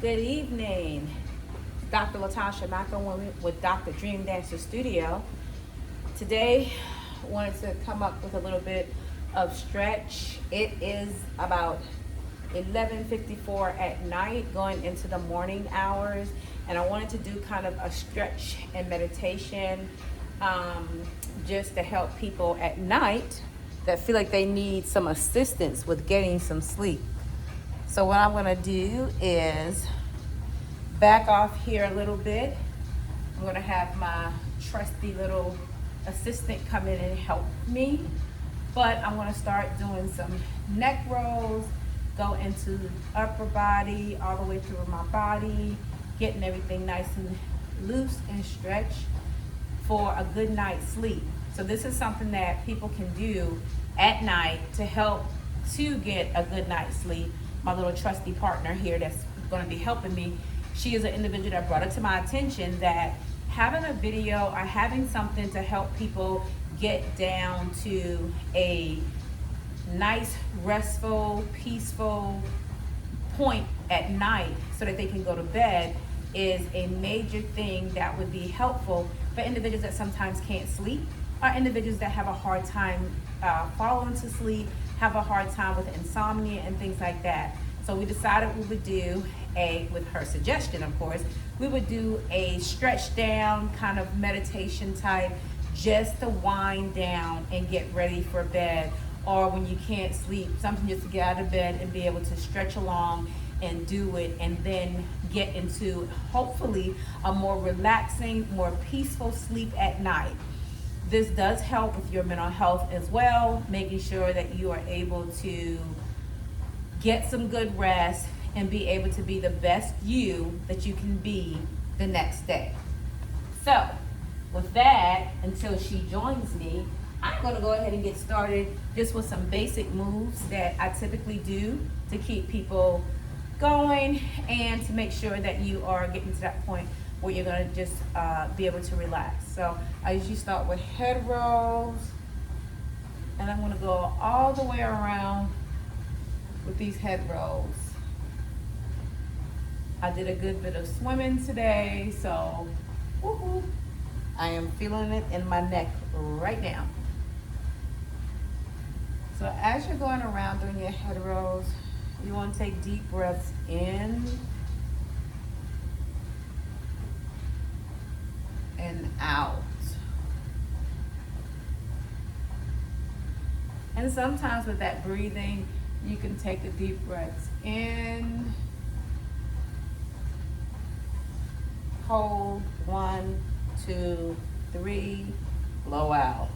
Good evening. Dr. Latasha McIlwaine with Dr. Dream Dancer Studio. Today, I wanted to come up with a little bit of stretch. It is about 11:54 at night, going into the morning hours, and I wanted to do kind of a stretch and meditation just to help people at night that feel like they need some assistance with getting some sleep. So what I'm gonna do is back off here a little bit. I'm gonna have my trusty little assistant come in and help me. But I'm gonna start doing some neck rolls, go into upper body, all the way through my body, getting everything nice and loose and stretched for a good night's sleep. So this is something that people can do at night to help to get a good night's sleep. My little trusty partner here that's gonna be helping me, she is an individual that brought it to my attention that having a video or having something to help people get down to a nice, restful, peaceful point at night so that they can go to bed is a major thing that would be helpful for individuals that sometimes can't sleep, or individuals that have a hard time falling to sleep, have a hard time with insomnia and things like that. So we decided we would do with her suggestion, of course, we would do a stretch down kind of meditation type, just to wind down and get ready for bed, or when you can't sleep, something just to get out of bed and be able to stretch along and do it, and then get into hopefully a more relaxing, more peaceful sleep at night. This does help with your mental health as well, making sure that you are able to get some good rest and be able to be the best you that you can be the next day. So with that, until she joins me, I'm gonna go ahead and get started just with some basic moves that I typically do to keep people going and to make sure that you are getting to that point where you're gonna just be able to relax. So I usually start with head rolls, and I'm gonna go all the way around with these head rolls. I did a good bit of swimming today, so woohoo, I am feeling it in my neck right now. So as you're going around doing your head rolls, you want to take deep breaths in and out. And sometimes with that breathing, you can take the deep breaths in, hold, 1, 2, 3, blow out.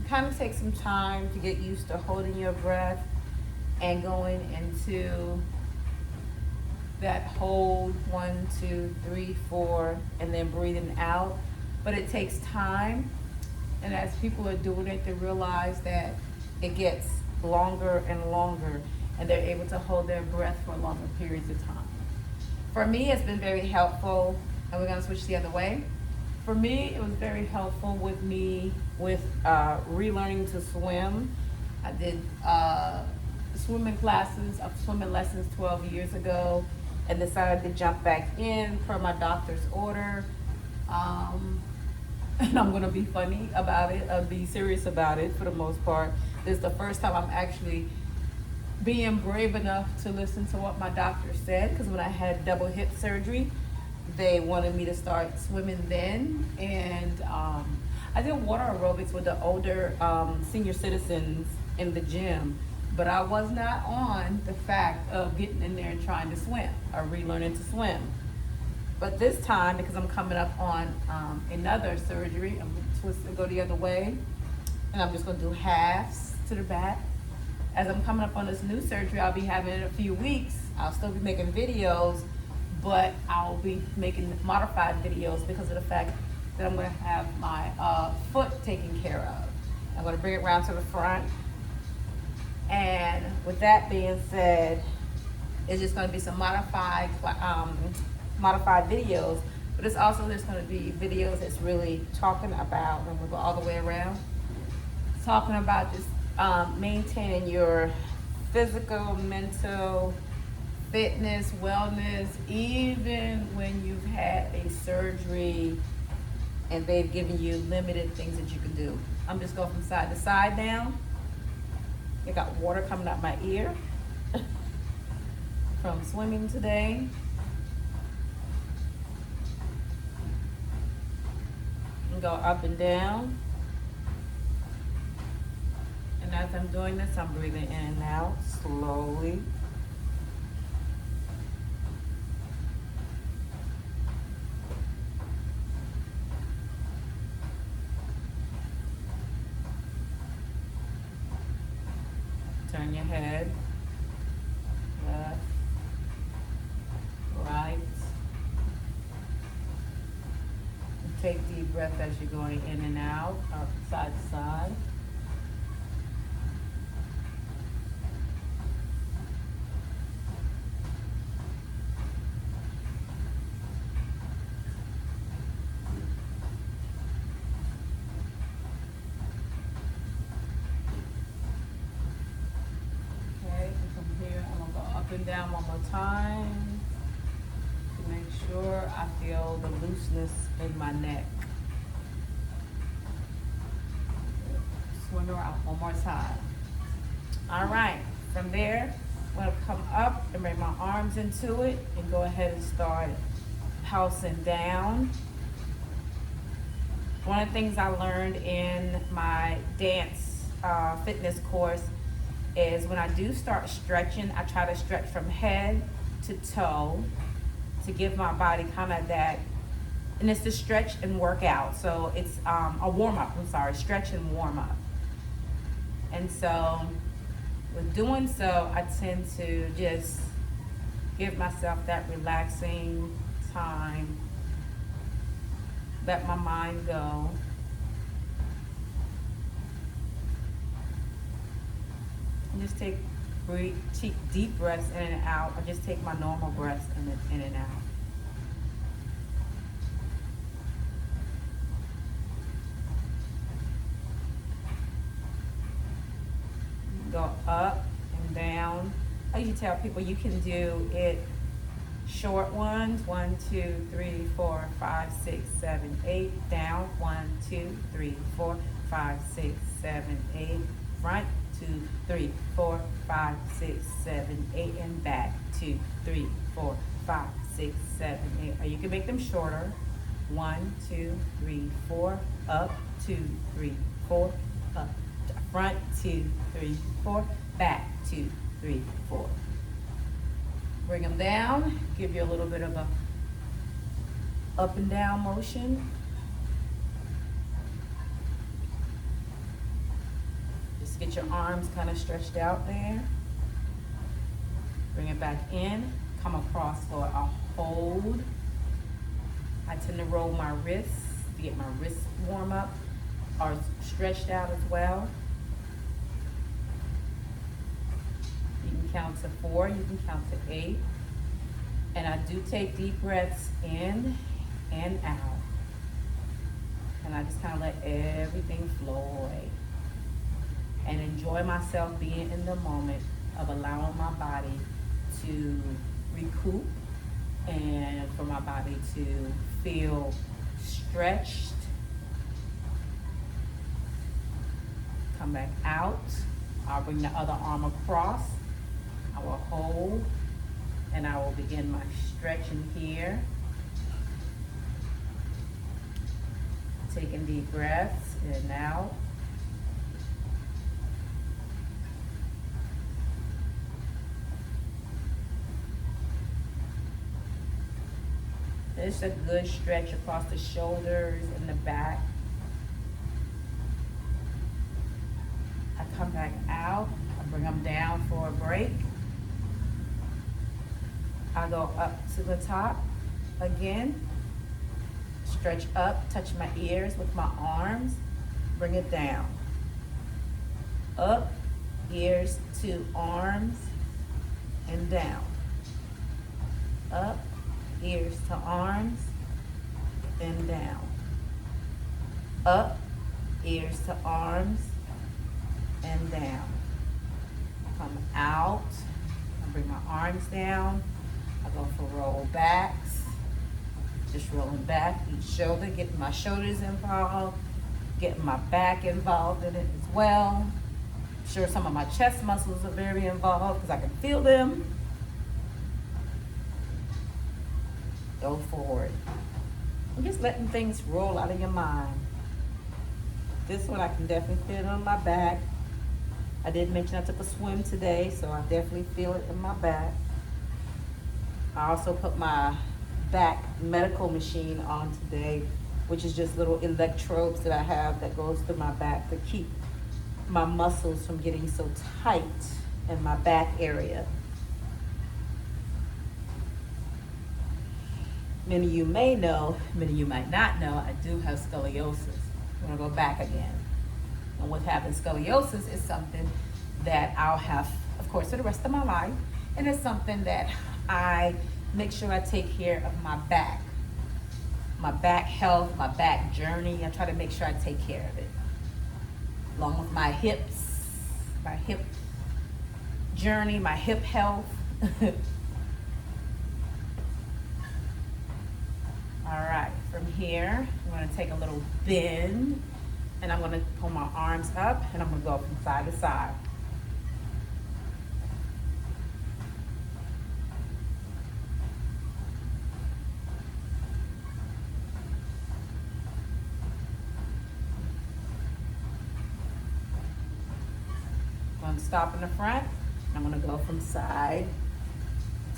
Kind of take some time to get used to holding your breath and going into that hold, 1, 2, 3, 4, and then breathing out. But it takes time, and as people are doing it, they realize that it gets longer and longer, and they're able to hold their breath for longer periods of time. For me, it's been very helpful, and we're gonna switch the other way. For me, it was very helpful with relearning to swim. I did swimming classes, swimming lessons 12 years ago, and decided to jump back in per my doctor's order. And I'm gonna be funny about it, be serious about it for the most part. This is the first time I'm actually being brave enough to listen to what my doctor said, because when I had double hip surgery, they wanted me to start swimming then, and I did water aerobics with the older senior citizens in the gym, but I was not on the fact of getting in there and trying to swim or relearning to swim. But this time, because I'm coming up on another surgery, I'm going to twist and go the other way, and I'm just going to do halves to the back. As I'm coming up on this new surgery I'll be having in a few weeks, I'll still be making videos, but I'll be making modified videos because of the fact that I'm going to have my foot taken care of. I'm going to bring it around to the front. And with that being said, it's just going to be some modified videos, but it's also just going to be videos that's really talking about, and we'll go all the way around, talking about just maintaining your physical, mental, fitness, wellness, even when you've had a surgery and they've given you limited things that you can do. I'm just going from side to side now. I got water coming out my ear from swimming today. And go up and down. And as I'm doing this, I'm breathing in and out slowly. Turn your head left, right. And take deep breath as you're going in and out, up side to side. And down one more time to make sure I feel the looseness in my neck. Swim around one more time. All right, from there, I'm gonna come up and bring my arms into it and go ahead and start housing down. One of the things I learned in my dance fitness course is when I do start stretching, I try to stretch from head to toe to give my body kind of that, and it's to stretch and work out. So it's a warm up, stretch and warm up. And so with doing so, I tend to just give myself that relaxing time, let my mind go. And just take deep breaths in and out. I just take my normal breaths in and out. Go up and down. I usually tell people you can do it short ones. 1, 2, 3, 4, 5, 6, 7, 8. Down. 1, 2, 3, 4, 5, 6, 7, 8. Front. 2, 3, 4, 5, 6, 7, 8, and back. 2, 3, 4, 5, 6, 7, 8. Or you can make them shorter. 1, 2, 3, 4, up. 2, 3, 4, up. Front. 2, 3, 4, back. 2, 3, 4. Bring them down. Give you a little bit of a up and down motion. Get your arms kind of stretched out there. Bring it back in. Come across for a hold. I tend to roll my wrists to get my wrists warm up or stretched out as well. You can count to 4. You can count to 8. And I do take deep breaths in and out. And I just kind of let everything flow away. And enjoy myself being in the moment of allowing my body to recoup and for my body to feel stretched. Come back out. I'll bring the other arm across. I will hold and I will begin my stretching here. Taking deep breaths in and out. It's a good stretch across the shoulders and the back. I come back out. I bring them down for a break. I go up to the top again. Stretch up, touch my ears with my arms. Bring it down. Up, ears to arms, and down. Up, ears to arms, and down. Up, ears to arms, and down. Come out. out. I bring my arms down. I go for roll backs. Just rolling back each shoulder, getting my shoulders involved, getting my back involved in it as well. I'm sure some of my chest muscles are very involved because I can feel them. Go forward. I'm just letting things roll out of your mind. This one I can definitely feel it on my back. I did mention I took a swim today, so I definitely feel it in my back. I also put my back medical machine on today, which is just little electrodes that I have that goes through my back to keep my muscles from getting so tight in my back area. Many of you may know, many of you might not know, I do have scoliosis. I'm gonna go back again. And what having scoliosis is something that I'll have, of course, for the rest of my life. And it's something that I make sure I take care of my back health, my back journey. I try to make sure I take care of it. Along with my hips, my hip journey, my hip health. All right, from here, I'm gonna take a little bend and I'm gonna pull my arms up and I'm gonna go from side to side. I'm gonna stop in the front and I'm gonna go from side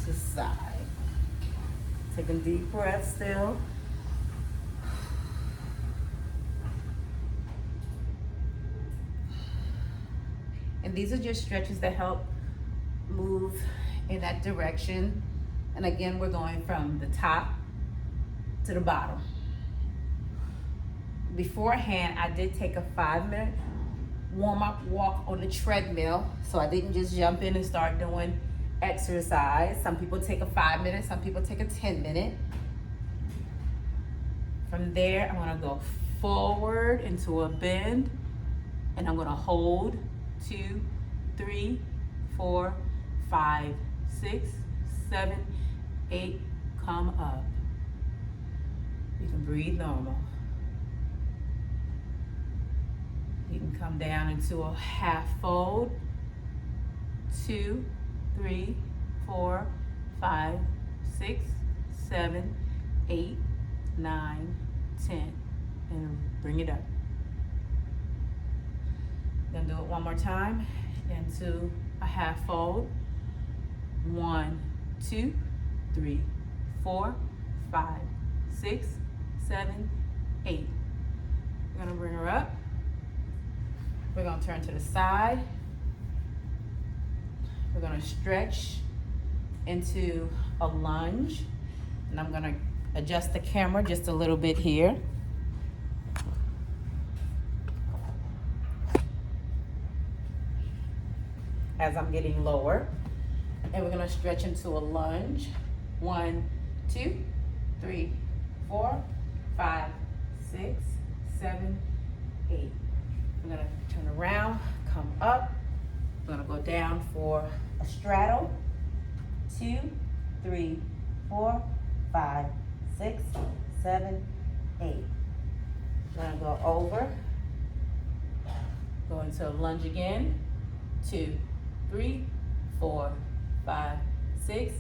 to side. Taking deep breaths still. And these are just stretches that help move in that direction. And again, we're going from the top to the bottom. Beforehand, I did take a 5-minute warm-up walk on the treadmill. So I didn't just jump in and start doing exercise. Some people take a 5-minute, some people take a 10-minute. From there, I'm gonna go forward into a bend and I'm gonna hold 2, 3, 4, 5, 6, 7, 8, come up. You can breathe normal. You can come down into a half fold. 2, 3, 4, 5, 6, 7, 8, 9, 10. And bring it up. Then do it one more time. Into a half fold. 1, 2, 3, 4, 5, 6, 7, 8. We're gonna bring her up. We're gonna turn to the side. We're gonna stretch into a lunge. And I'm gonna adjust the camera just a little bit here. As I'm getting lower. And we're gonna stretch into a lunge. 1, 2, 3, 4, 5, 6, 7, 8. We're gonna turn around, come up. We're gonna go down for a straddle. 2, 3, 4, 5, 6, 7, 8. We're gonna go over. Go into a lunge again. 2, 3, 4, 5, 6,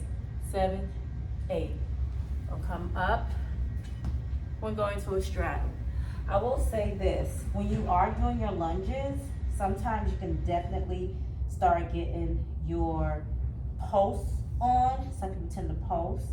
7, 8. We'll come up. We're going to a straddle. I will say this, when you are doing your lunges, sometimes you can definitely start getting your pulse on. Some people tend to pulse.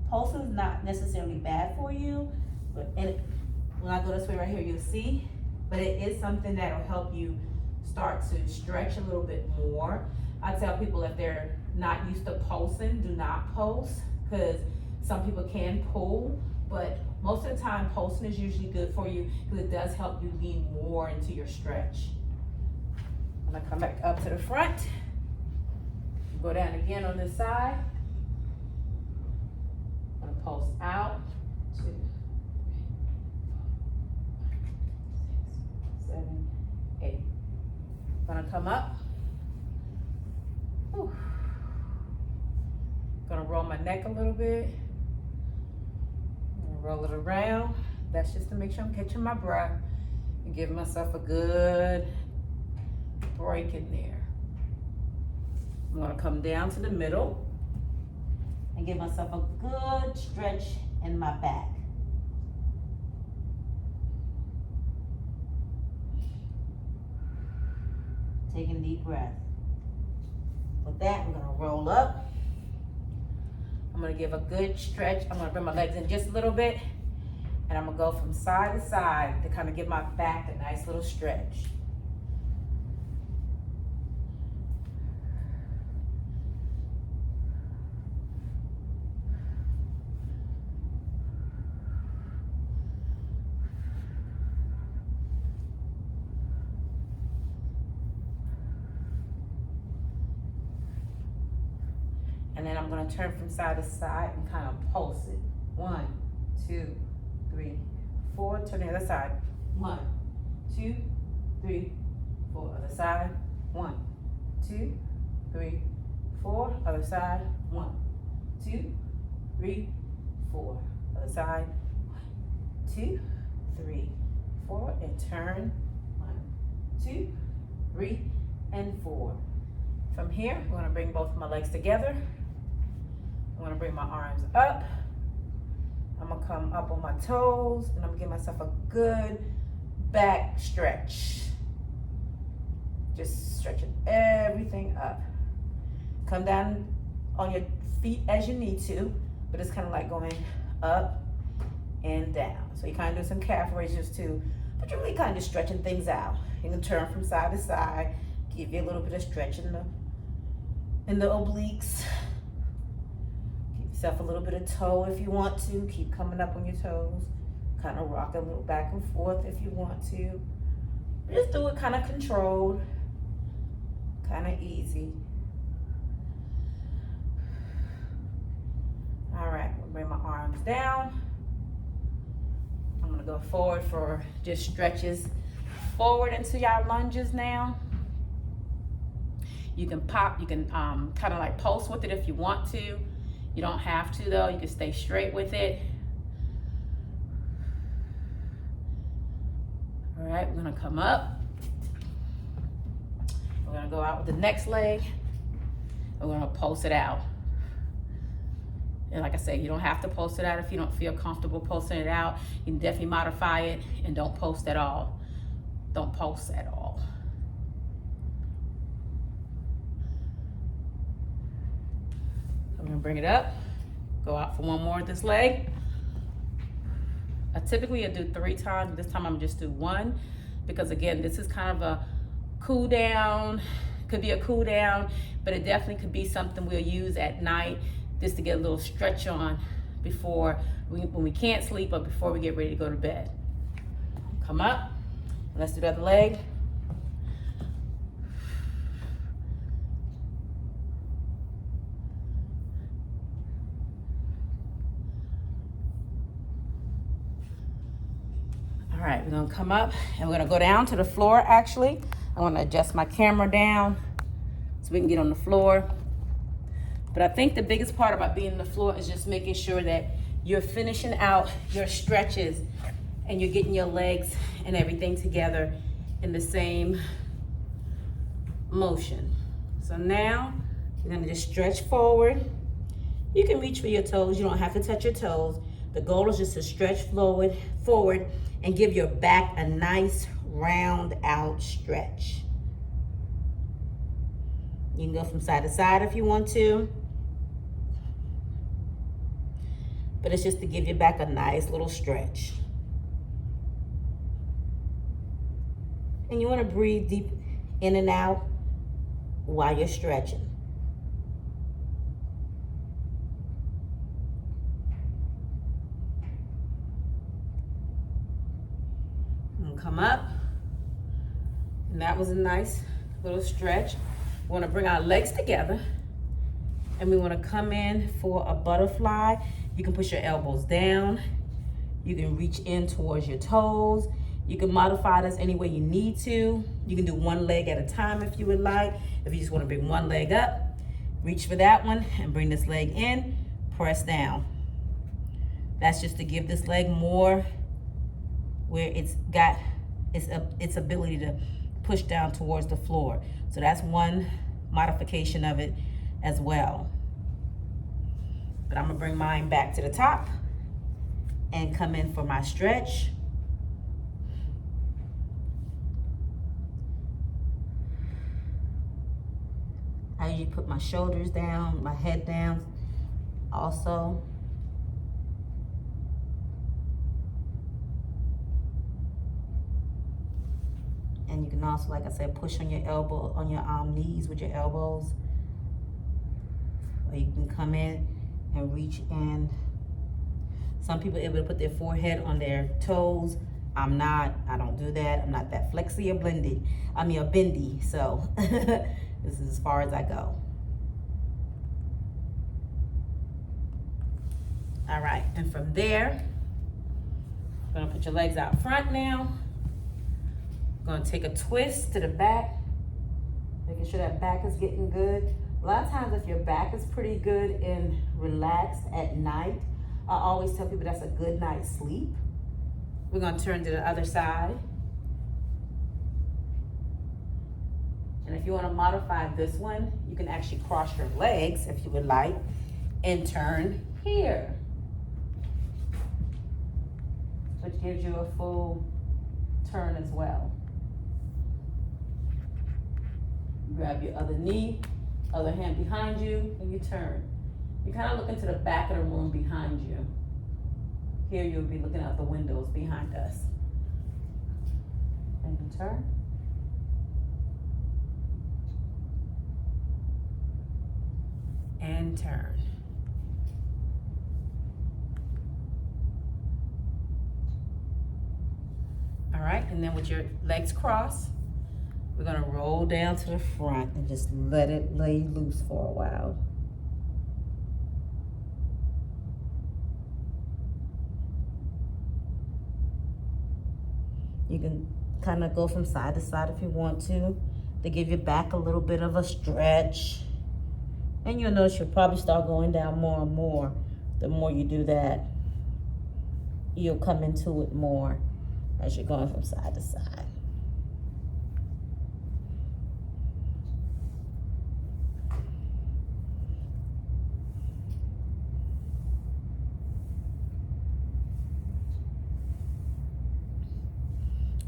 Pulse is not necessarily bad for you, but when I go this way right here, you'll see, but it is something that will help you start to stretch a little bit more. I tell people if they're not used to pulsing, do not pulse, because some people can pull, but most of the time pulsing is usually good for you because it does help you lean more into your stretch. I'm gonna come back up to the front. Go down again on this side. I'm gonna pulse out. 2, 3, 4, 5, 6, 7, 8. Gonna come up. Whew. roll my neck a little bit. I'm gonna roll it around. That's just to make sure I'm catching my breath and give myself a good break in there. I'm gonna come down to the middle and give myself a good stretch in my back. Taking a deep breath. With that, I'm gonna roll up. I'm gonna give a good stretch. I'm gonna bring my legs in just a little bit, and I'm gonna go from side to side to kind of give my back a nice little stretch. And then I'm gonna turn from side to side and kind of pulse it. 1, 2, 3, 4. Turn the other side. 1, 2, 3, 4. Other side. 1, 2, 3, 4. Other side. 1, 2, 3, 4. Other side. 1, 2, 3, 4. And turn. 1, 2, 3, and 4. From here, I'm gonna bring both of my legs together. I'm gonna bring my arms up. I'm gonna come up on my toes, and I'm gonna give myself a good back stretch. Just stretching everything up. Come down on your feet as you need to, but it's kind of like going up and down. So you kind of do some calf raises too, but you're really kind of stretching things out. You can turn from side to side, give you a little bit of stretch in the obliques. Yourself a little bit of toe if you want to. Keep coming up on your toes. Kind of rock a little back and forth if you want to. Just do it kind of controlled, kind of easy. All right, we'll bring my arms down. I'm gonna go forward for just stretches forward into your lunges now. You can pop, you can kind of like pulse with it if you want to. You don't have to though, you can stay straight with it. All right, we're gonna come up. We're gonna go out with the next leg. We're gonna pulse it out. And like I said, you don't have to pulse it out if you don't feel comfortable pulsing it out. You can definitely modify it and don't pulse at all. Don't pulse at all. I'm gonna bring it up, go out for one more with this leg. I typically do 3 times. This time I'm just do 1 because again, this is kind of a cool down. Could be a cool down, but it definitely could be something we'll use at night just to get a little stretch on before when we can't sleep or before we get ready to go to bed. Come up, let's do the other leg. All right, we're gonna come up and we're gonna go down to the floor actually. I'm gonna adjust my camera down so we can get on the floor. But I think the biggest part about being on the floor is just making sure that you're finishing out your stretches and you're getting your legs and everything together in the same motion. So now you're gonna just stretch forward. You can reach for your toes, you don't have to touch your toes. The goal is just to stretch forward and give your back a nice round out stretch. You can go from side to side if you want to. But it's just to give your back a nice little stretch. And you want to breathe deep in and out while you're stretching. And come up. And that was a nice little stretch. We want to bring our legs together. And we want to come in for a butterfly. You can push your elbows down. You can reach in towards your toes. You can modify this any way you need to. You can do one leg at a time if you would like. If you just want to bring one leg up, Reach for that one and bring this leg in, press down. That's just to give this leg more where it's got its ability to push down towards the floor. So that's one modification of it as well. But I'm gonna bring mine back to the top and come in for my stretch. I usually put my shoulders down, my head down also. And you can also, like I said, push on your elbow, on your knees with your elbows. Or you can come in and reach in. Some people are able to put their forehead on their toes. I'm not, I don't do that. I'm not that flexy or bendy. So this is as far as I go. All right, and from there, you're gonna put your legs out front now. Gonna take a twist to the back, making sure that back is getting good. A lot of times if your back is pretty good and relaxed at night, I always tell people that's a good night's sleep. We're gonna turn to the other side. And if you wanna modify this one, you can actually cross your legs if you would like and turn here, which gives you a full turn as well. Grab your other knee, other hand behind you, and you turn. You kind of look into the back of the room behind you. Here you'll be looking out the windows behind us. And you turn. And turn. All right, and then with your legs crossed, we're gonna roll down to the front and just let it lay loose for a while. You can kind of go from side to side if you want to give your back a little bit of a stretch. And you'll notice you'll probably start going down more and more. The more you do that, you'll come into it more as you're going from side to side.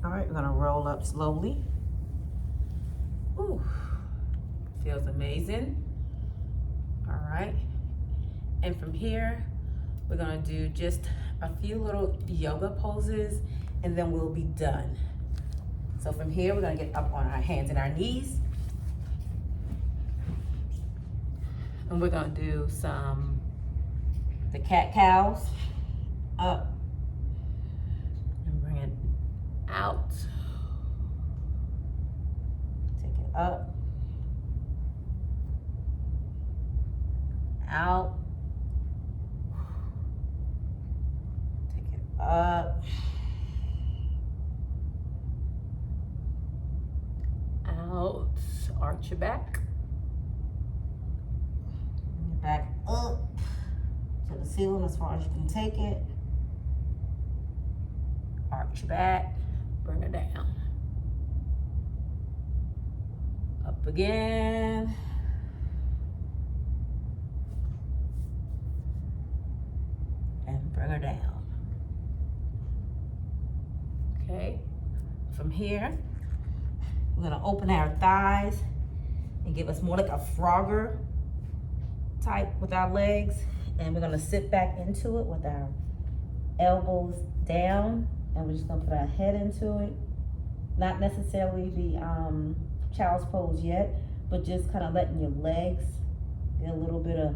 All right, we're gonna roll up slowly. Ooh, feels amazing. All right, and from here, we're gonna do just a few little yoga poses and then we'll be done. So from here, we're gonna get up on our hands and our knees. And we're gonna do the cat-cows, up and bring it out. Take it up, out, take it up, out, arch your back, bring your back up to the ceiling as far as you can take it, arch your back, bring it down, up again, and bring her down. Okay, from here, we're gonna open our thighs and give us more like a Frogger type with our legs. And we're gonna sit back into it with our elbows down. And we're just gonna put our head into it. Not necessarily the child's pose yet, but just kind of letting your legs get a little bit of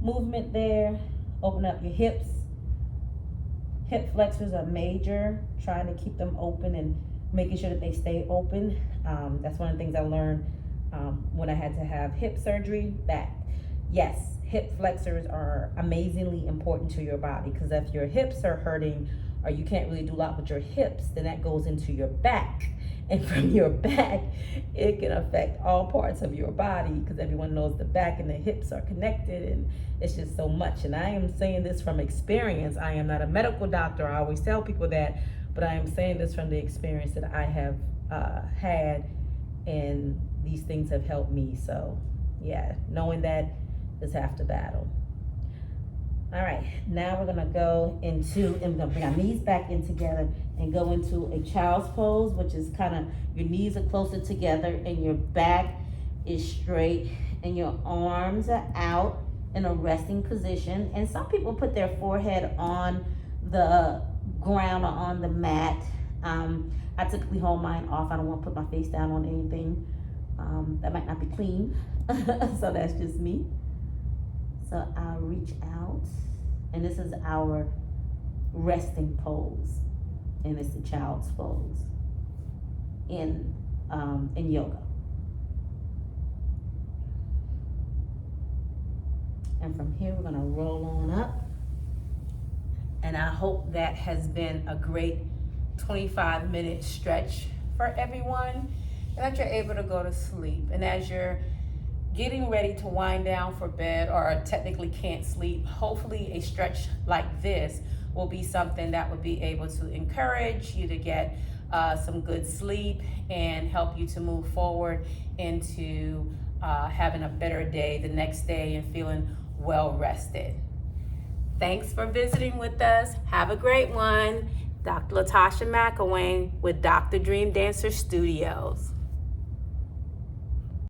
movement there. Open up your hips. Hip flexors are major, trying to keep them open and making sure that they stay open. That's one of the things I learned when I had to have hip surgery, that yes, hip flexors are amazingly important to your body, because if your hips are hurting or you can't really do a lot with your hips, then that goes into your back. And from your back, it can affect all parts of your body, because everyone knows the back and the hips are connected, and it's just so much. And I am saying this from experience. I am not a medical doctor. I always tell people that, but I am saying this from the experience that I have had, and these things have helped me. So yeah, knowing that is half the battle. All right, now we're gonna go into, and we're gonna bring our knees back in together and go into a child's pose, which is kind of, your knees are closer together and your back is straight and your arms are out in a resting position. And some people put their forehead on the ground or on the mat. I typically hold mine off. I don't want to put my face down on anything that might not be clean. So that's just me. So I'll reach out, and this is our resting pose, and it's the child's pose in yoga. And from here, we're gonna roll on up. And I hope that has been a great 25-minute stretch for everyone, and that you're able to go to sleep. And as you're getting ready to wind down for bed, or technically can't sleep, hopefully a stretch like this will be something that would be able to encourage you to get some good sleep and help you to move forward into having a better day the next day and feeling well rested. Thanks for visiting with us. Have a great one. Dr. LaTasha McIlwaine with Dr. Dream Dancer Studios.